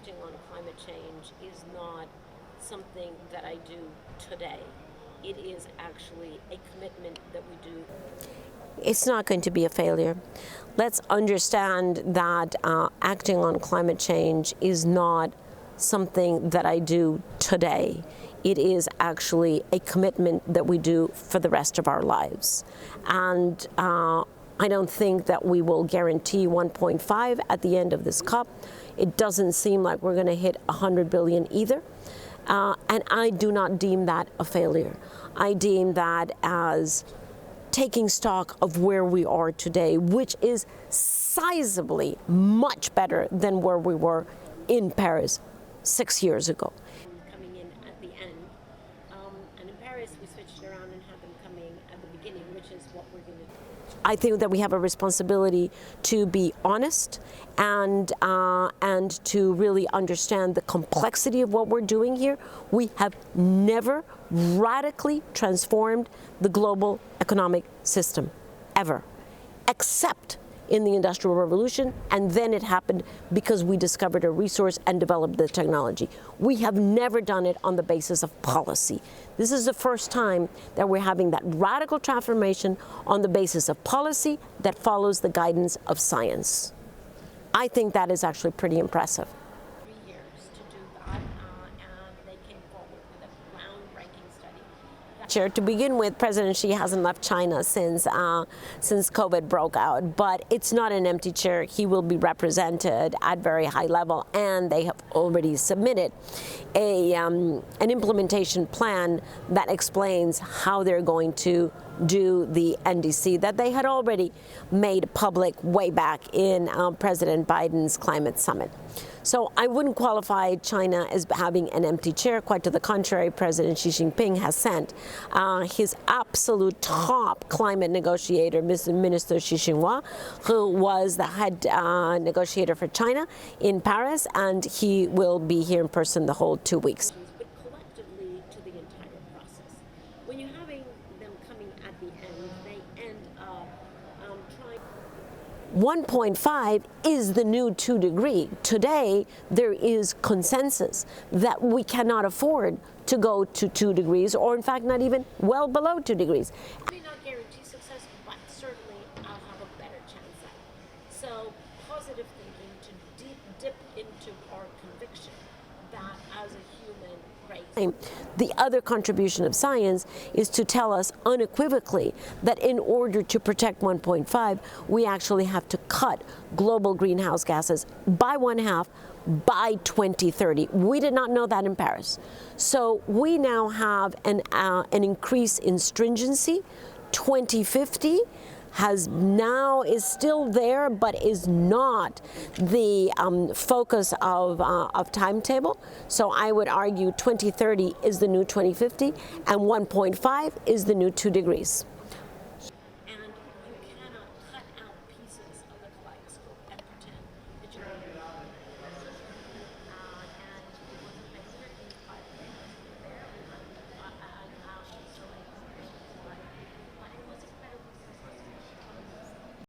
acting on climate change is not something that I do today. It is actually a commitment that we do. It's not going to be a failure. Let's understand that acting on climate change is not something that I do today. It is actually a commitment that we do for the rest of our lives. And I don't think that we will guarantee 1.5 at the end of this COP. It doesn't seem like we're going to hit 100 billion either. And I do not deem that a failure. I deem that as taking stock of where we are today, which is sizably much better than where we were in Paris 6 years ago. Coming in at the end, and in Paris we switched around and had them coming at the beginning, which is what we're going to do. I think that we have a responsibility to be honest and to really understand the complexity of what we're doing here. We have never radically transformed the global economic system, ever, except in the Industrial Revolution, and then it happened because we discovered a resource and developed the technology. We have never done it on the basis of policy. This is the first time that we're having that radical transformation on the basis of policy that follows the guidance of science. I think that is actually pretty impressive. 3 years to do that, and they came forward with a groundbreaking study. To begin with, President Xi hasn't left China since COVID broke out, but it's not an empty chair. He will be represented at very high level, and they have already submitted an implementation plan that explains how they're going to do the NDC that they had already made public way back in President Biden's climate summit. So I wouldn't qualify China as having an empty chair. Quite to the contrary, President Xi Jinping has sent his absolute top climate negotiator, Minister Xi Jinping, who was the head negotiator for China in Paris, and he will be here in person the whole 2 weeks. But collectively to the entire process. When you're having them coming at the end, they end up trying. 1.5 is the new 2 degree. Today, there is consensus that we cannot afford to go to 2 degrees, or in fact, not even well below 2 degrees. I may not guarantee success, but certainly I'll have a better chance at it. So, positive thinking to dip into our conviction that as a human race. The other contribution of science is to tell us unequivocally that in order to protect 1.5, we actually have to cut global greenhouse gases by 1/2 by 2030. We did not know that in Paris. So we now have an increase in stringency. 2050 is still there, but is not the focus of timetable. So I would argue 2030 is the new 2050, and 1.5 is the new 2 degrees.